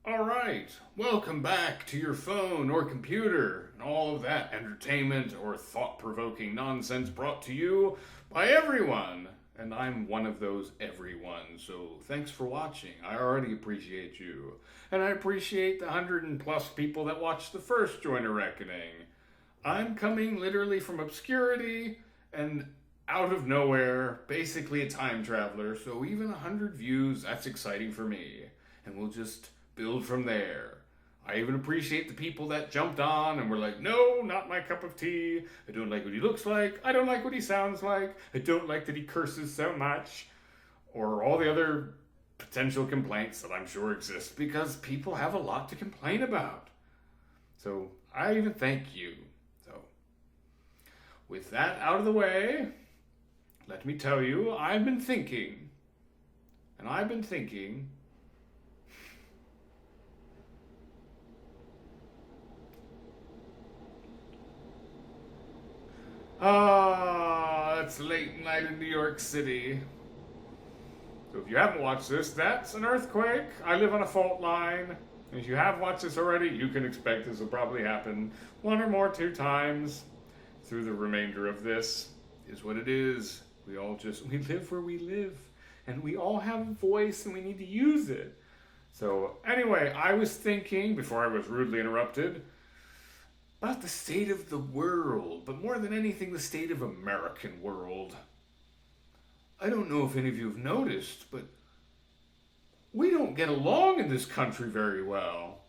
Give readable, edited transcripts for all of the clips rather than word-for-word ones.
All right, welcome back to your phone or computer and all of that entertainment or thought provoking nonsense brought to you by everyone. And I'm one of those everyone, so thanks for watching. I already appreciate you. And I appreciate the 100 and plus people that watched the first Joyner Reckoning. I'm coming literally from obscurity and out of nowhere, basically a time traveler, so even 100 views, that's exciting for me. And we'll just build from there. I even appreciate the people that jumped on and were like, no, not my cup of tea. I don't like what he looks like. I don't like what he sounds like. I don't like that he curses so much. Or all the other potential complaints that I'm sure exist because people have a lot to complain about. So I even thank you. So with that out of the way, let me tell you, I've been thinking, and I've been thinking, it's late night in New York City. So if you haven't watched this, that's an earthquake. I live on a fault line. If you have watched this already, you can expect this will probably happen one or more, two times through the remainder of this. Is what it is. We live where we live. And we all have a voice and we need to use it. So anyway, I was thinking, before I was rudely interrupted, about the state of the world, but more than anything, the state of American world. I don't know if any of you have noticed, but we don't get along in this country very well.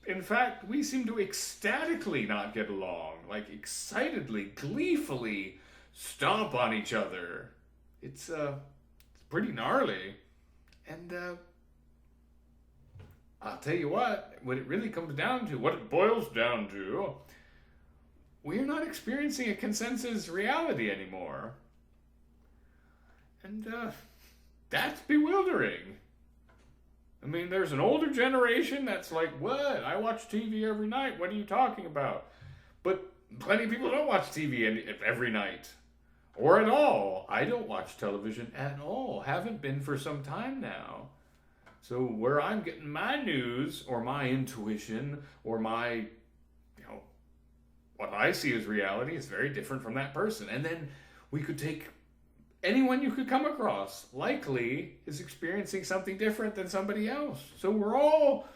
In fact, we seem to ecstatically not get along, like excitedly, gleefully stomp on each other. It's pretty gnarly. And I'll tell you what it really comes down to, what it boils down to, we're not experiencing a consensus reality anymore. And that's bewildering. I mean, there's an older generation that's like, what? I watch TV every night. What are you talking about? But plenty of people don't watch TV every night. Or at all. I don't watch television at all. Haven't been for some time now. So where I'm getting my news or my intuition or my, what I see as reality is very different from that person. And then we could take anyone you could come across, likely is experiencing something different than somebody else. So we're all,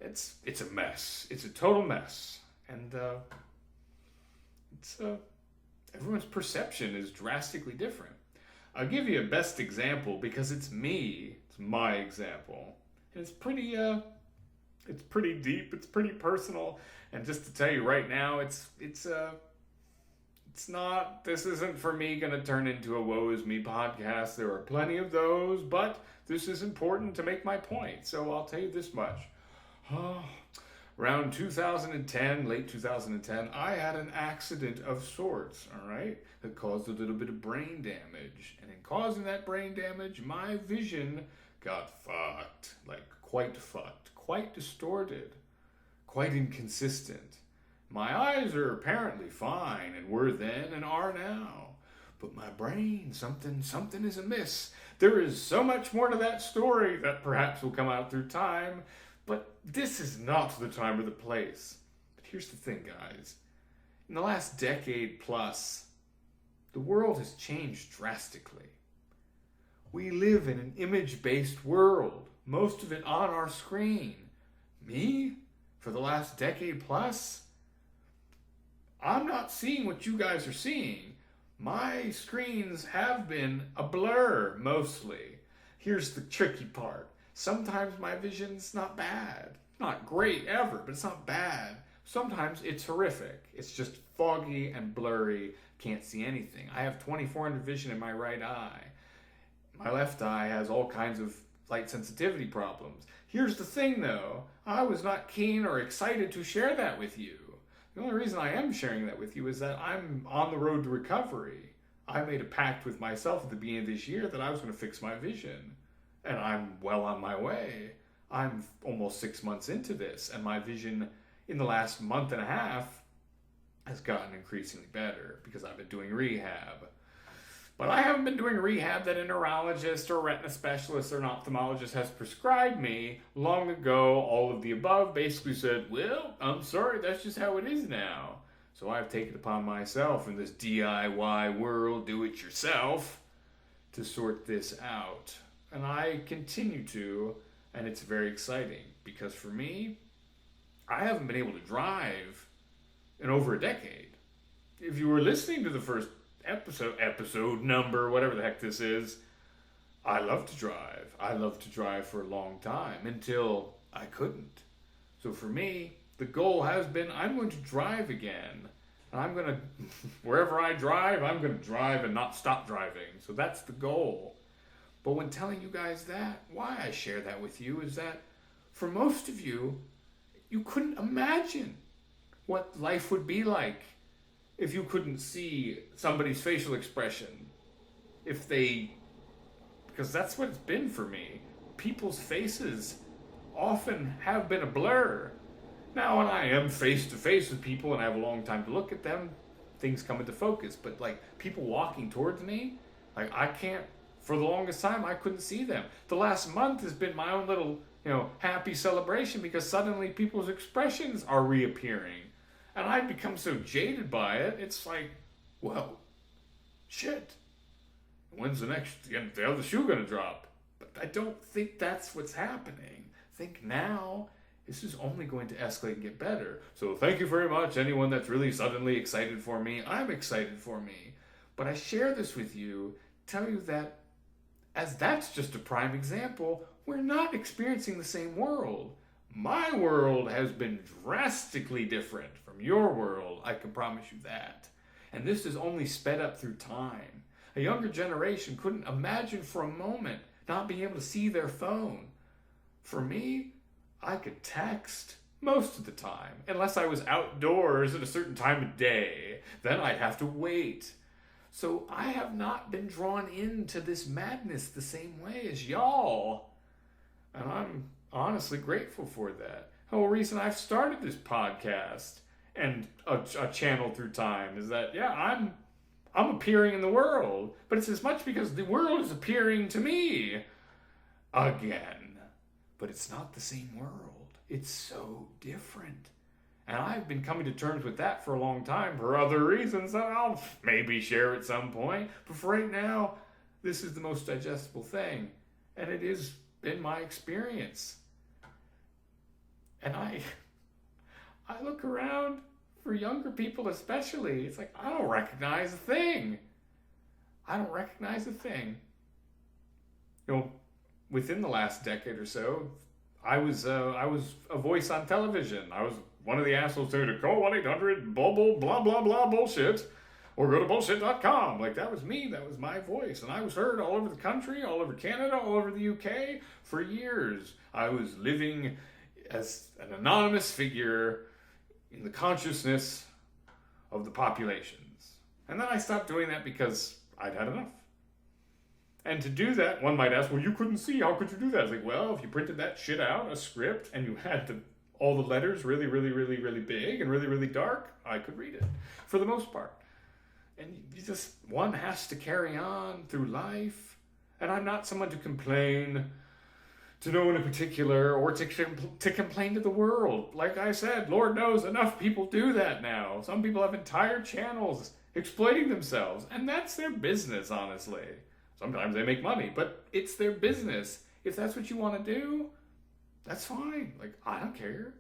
it's a mess. It's a total mess. And everyone's perception is drastically different. I'll give you a best example because it's me. It's my example. And it's pretty deep. It's pretty personal. And just to tell you right now, it's not, this isn't for me going to turn into a woe is me podcast. There are plenty of those, but this is important to make my point. So I'll tell you this much. Around 2010, late 2010, I had an accident of sorts, all right, that caused a little bit of brain damage. And in causing that brain damage, my vision got fucked, like quite distorted, quite inconsistent. My eyes are apparently fine and were then and are now. But my brain, something is amiss. There is so much more to that story that perhaps will come out through time, but this is not the time or the place. But here's the thing, guys. In the last decade plus, the world has changed drastically. We live in an image-based world, most of it on our screen. Me, for the last decade plus, I'm not seeing what you guys are seeing. My screens have been a blur, mostly. Here's the tricky part. Sometimes my vision's not bad. Not great ever, but it's not bad. Sometimes it's horrific. It's just foggy and blurry. Can't see anything. I have 2400 vision in my right eye. My left eye has all kinds of light sensitivity problems. Here's the thing, though. I was not keen or excited to share that with you. The only reason I am sharing that with you is that I'm on the road to recovery. I made a pact with myself at the beginning of this year that I was going to fix my vision. And I'm well on my way. I'm almost 6 months into this, and my vision in the last month and a half has gotten increasingly better because I've been doing rehab. But I haven't been doing rehab that a neurologist or retina specialist or an ophthalmologist has prescribed me. Long ago, all of the above basically said, well, I'm sorry, that's just how it is now. So I've taken it upon myself in this DIY world, do it yourself, to sort this out. And I continue to, and it's very exciting because for me, I haven't been able to drive in over a decade. If you were listening to the first episode number, whatever the heck this is, I love to drive. I loved to drive for a long time until I couldn't. So for me, the goal has been I'm going to drive again. And I'm going to, wherever I drive, I'm going to drive and not stop driving. So that's the goal. But when telling you guys that, why I share that with you is that for most of you, you couldn't imagine what life would be like if you couldn't see somebody's facial expression. Because that's what it's been for me. People's faces often have been a blur. Now, when I am face to face with people and I have a long time to look at them, things come into focus. But like people walking towards me, like I can't, for the longest time, I couldn't see them. The last month has been my own little, happy celebration because suddenly people's expressions are reappearing. And I've become so jaded by it, it's like, well, shit. When's the other shoe gonna drop? But I don't think that's what's happening. I think now, this is only going to escalate and get better. So thank you very much, anyone that's really suddenly excited for me. I'm excited for me. But I share this with you, tell you that as that's just a prime example, we're not experiencing the same world. My world has been drastically different from your world, I can promise you that. And this is only sped up through time. A younger generation couldn't imagine for a moment not being able to see their phone. For me, I could text most of the time, unless I was outdoors at a certain time of day. Then I'd have to wait. So I have not been drawn into this madness the same way as y'all. And I'm honestly grateful for that. The whole reason I've started this podcast and a channel through time is that, I'm appearing in the world. But it's as much because the world is appearing to me again. But it's not the same world. It's so different. And I've been coming to terms with that for a long time for other reasons that I'll maybe share at some point. But for right now, this is the most digestible thing. And it has been my experience. And I look around for younger people especially. It's like, I don't recognize a thing. I don't recognize a thing. Within the last decade or so, I was a voice on television. I was one of the assholes who to call 1-800 blah blah blah blah bullshit, or go to bullshit.com. Like that was me. That was my voice, and I was heard all over the country, all over Canada, all over the UK for years. I was living as an anonymous figure in the consciousness of the populations, and then I stopped doing that because I'd had enough. And to do that, one might ask, well, you couldn't see. How could you do that? It's like, well, if you printed that shit out, a script, and you had all the letters really, really, really, really big and really, really dark, I could read it for the most part. And one has to carry on through life. And I'm not someone to complain to no one in particular or to complain to the world. Like I said, Lord knows enough people do that now. Some people have entire channels exploiting themselves, and that's their business, honestly. Sometimes they make money, but it's their business. If that's what you want to do, that's fine. Like, I don't care.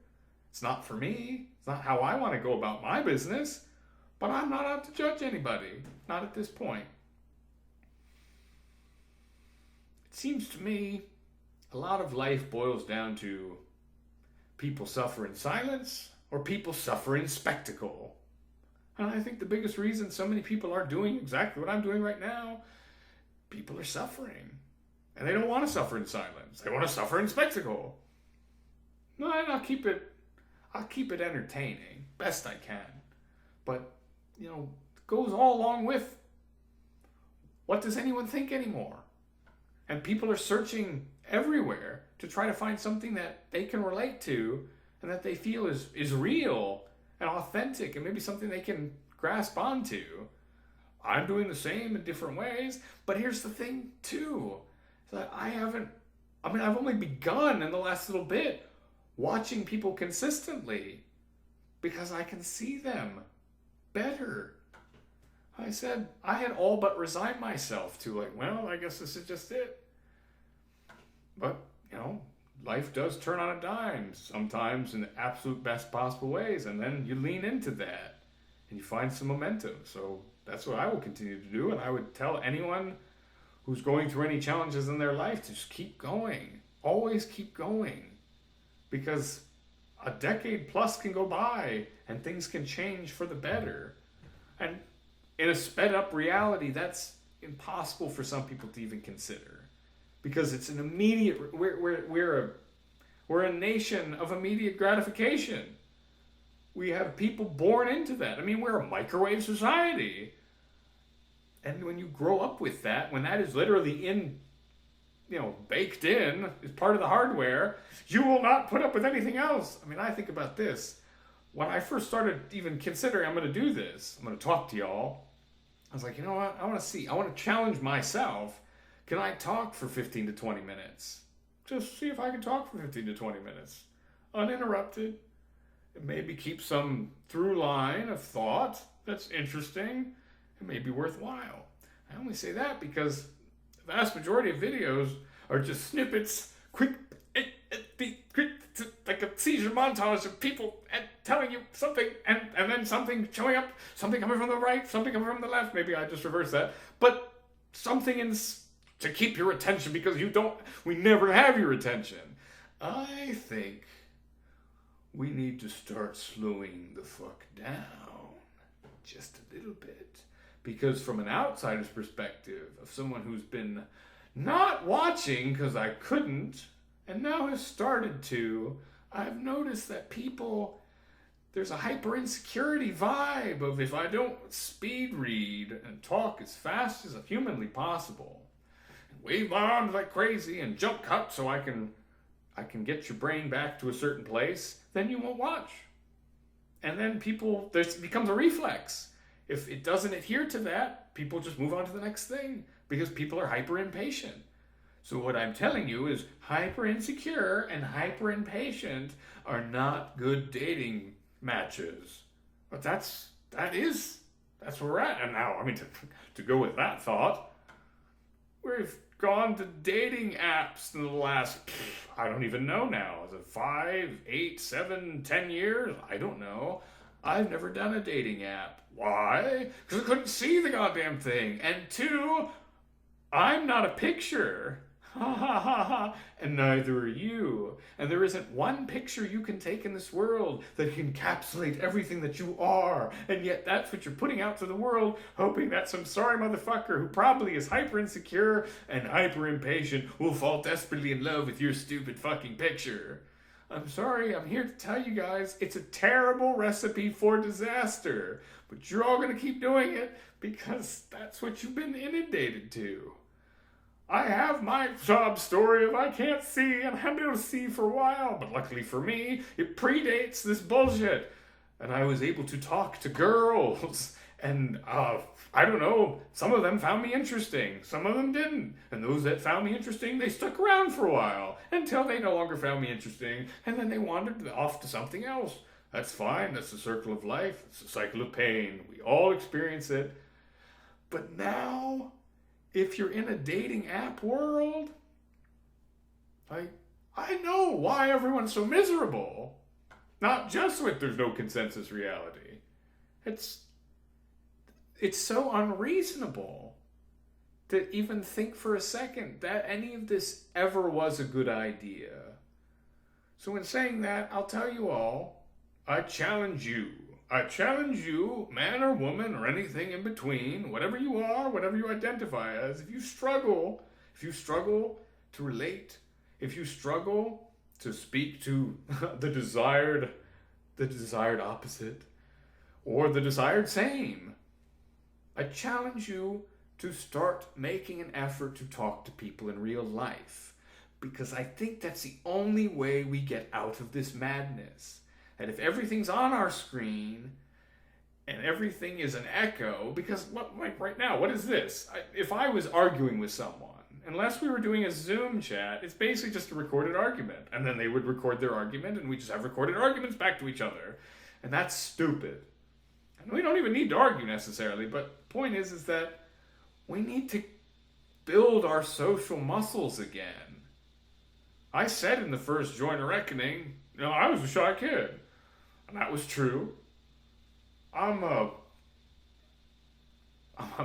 It's not for me. It's not how I want to go about my business. But I'm not out to judge anybody. Not at this point. It seems to me a lot of life boils down to people suffer in silence or people suffer in spectacle. And I think the biggest reason so many people are doing exactly what I'm doing right now, people are suffering. And they don't want to suffer in silence. They want to suffer in spectacle. No, and I'll keep it entertaining, best I can. But, it goes all along with what does anyone think anymore? And people are searching everywhere to try to find something that they can relate to and that they feel is real and authentic and maybe something they can grasp onto. I'm doing the same in different ways. But here's the thing, too. That I've only begun in the last little bit watching people consistently because I can see them better. I said I had all but resigned myself to well, I guess this is just it. But, life does turn on a dime sometimes in the absolute best possible ways, and then you lean into that and you find some momentum. So that's what I will continue to do, and I would tell anyone who's going through any challenges in their life to just keep going. Always keep going. Because a decade plus can go by and things can change for the better. And in a sped up reality, that's impossible for some people to even consider. Because it's an immediate, we're a nation of immediate gratification. We have people born into that. I mean, we're a microwave society. And when you grow up with that, when that is literally baked in, is part of the hardware, you will not put up with anything else. I mean, I think about this. When I first started even considering I'm going to do this, I'm going to talk to y'all, I was like, you know what? I want to challenge myself. Can I talk for 15 to 20 minutes? Just see if I can talk for 15 to 20 minutes. Uninterrupted. And maybe keep some through line of thought that's interesting and maybe worthwhile. I only say that because the vast majority of videos are just snippets, quick, like a seizure montage of people telling you something, and then something showing up, something coming from the right, something coming from the left. Maybe I just reverse that. But something to keep your attention because we never have your attention. I think we need to start slowing the fuck down just a little bit. Because from an outsider's perspective, of someone who's been not watching because I couldn't, and now has started to, I've noticed that there's a hyper insecurity vibe of if I don't speed read and talk as fast as humanly possible, and wave my arms like crazy and jump cut so I can get your brain back to a certain place, then you won't watch. And then it becomes a reflex. If it doesn't adhere to that, people just move on to the next thing because people are hyper impatient. So what I'm telling you is hyper insecure and hyper impatient are not good dating matches. But that's where we're at. And now, to go with that thought, we've gone to dating apps in the last, I don't even know now. Is it 5, 8, 7, 10 years? I don't know. I've never done a dating app. Why? Because I couldn't see the goddamn thing. And 2, I'm not a picture. Ha ha ha ha. And neither are you. And there isn't one picture you can take in this world that can encapsulate everything that you are. And yet that's what you're putting out to the world, hoping that some sorry motherfucker who probably is hyper insecure and hyper impatient will fall desperately in love with your stupid fucking picture. I'm sorry, I'm here to tell you guys, it's a terrible recipe for disaster. But you're all going to keep doing it because that's what you've been inundated to. I have my job story of I can't see and I haven't been able to see for a while, but luckily for me, it predates this bullshit. And I was able to talk to girls, and I don't know, some of them found me interesting, some of them didn't. And those that found me interesting, they stuck around for a while until they no longer found me interesting, and then they wandered off to something else. That's fine, that's the circle of life, it's a cycle of pain. We all experience it. But now, if you're in a dating app world, I know why everyone's so miserable. Not just with there's no consensus reality. It's so unreasonable to even think for a second that any of this ever was a good idea. So in saying that, I'll tell you all, I challenge you. I challenge you, man or woman or anything in between, whatever you are, whatever you identify as, if you struggle to relate, if you struggle to speak to the desired opposite or the desired same, I challenge you to start making an effort to talk to people in real life, because I think that's the only way we get out of this madness. And if everything's on our screen, and everything is an echo, because like right now, what is this? If I was arguing with someone, unless we were doing a Zoom chat, it's basically just a recorded argument. And then they would record their argument, and we just have recorded arguments back to each other. And that's stupid. And we don't even need to argue necessarily, but the point is that we need to build our social muscles again. I said in the first Joyner Reckoning, I was a shy kid. And that was true. I'm a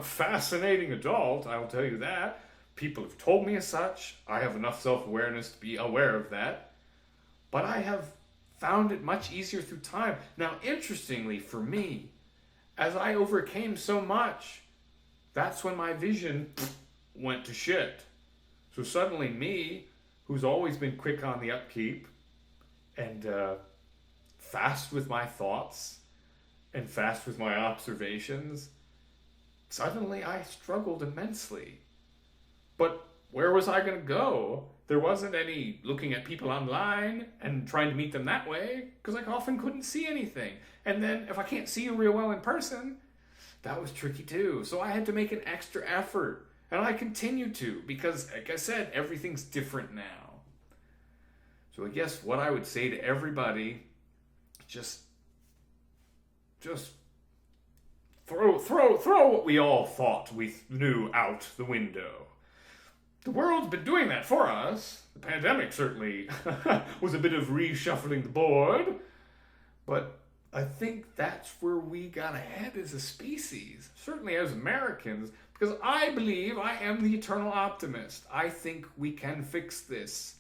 fascinating adult, I'll tell you that. People have told me as such. I have enough self-awareness to be aware of that. But I have found it much easier through time. Now, interestingly for me, as I overcame so much, that's when my vision went to shit. So suddenly me, who's always been quick on the upkeep and fast with my thoughts and fast with my observations, suddenly I struggled immensely. But where was I going to go? There wasn't any looking at people online and trying to meet them that way, because I often couldn't see anything. And then if I can't see you real well in person, that was tricky too. So I had to make an extra effort. And I continue to, because like I said, everything's different now. So I guess what I would say to everybody, just throw what we all thought we knew out the window. The world's been doing that for us. The pandemic certainly was a bit of reshuffling the board. But I think that's where we got ahead as a species, certainly as Americans, because I believe I am the eternal optimist. I think we can fix this.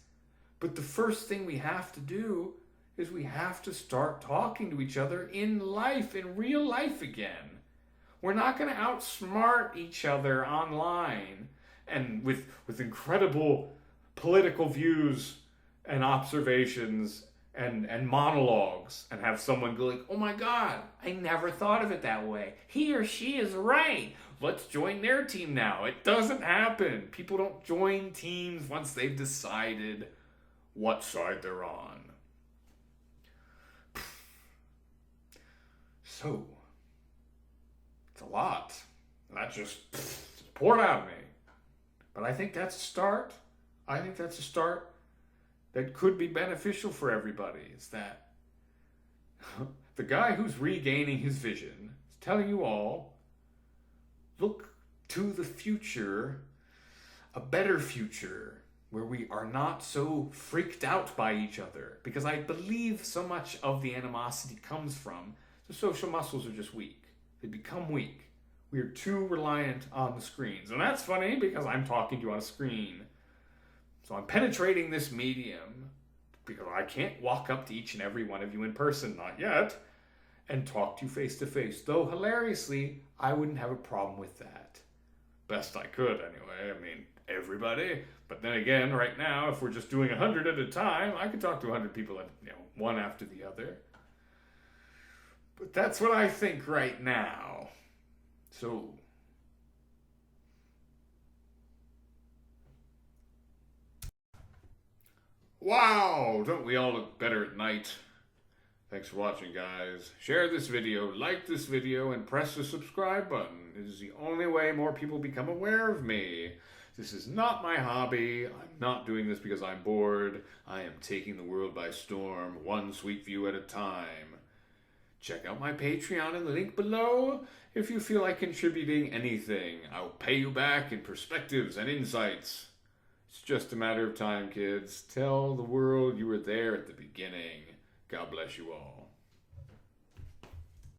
But the first thing we have to do is we have to start talking to each other in life, in real life again. We're not going to outsmart each other online and with incredible political views and observations and monologues and have someone go like, oh my God, I never thought of it that way. He or she is right. Let's join their team now. It doesn't happen. People don't join teams once they've decided what side they're on. So, it's a lot. That just poured out of me. But I think that's a start. I think that's a start that could be beneficial for everybody. Is that the guy who's regaining his vision is telling you all, look to the future, a better future, where we are not so freaked out by each other. Because I believe so much of the animosity comes from the social muscles are just weak. They become weak. We are too reliant on the screens. And that's funny because I'm talking to you on a screen. So I'm penetrating this medium because I can't walk up to each and every one of you in person, not yet, and talk to you face to face. Though hilariously, I wouldn't have a problem with that. Best I could anyway. I mean, everybody. But then again, right now, if we're just doing 100 at a time, I could talk to 100 people, one after the other. But that's what I think right now. So, wow, don't we all look better at night? Thanks for watching, guys. Share this video, like this video, and press the subscribe button. It is the only way more people become aware of me. This is not my hobby. I'm not doing this because I'm bored. I am taking the world by storm, one sweet view at a time. Check out my Patreon in the link below if you feel like contributing anything. I'll pay you back in perspectives and insights. It's just a matter of time, kids. Tell the world you were there at the beginning. God bless you all.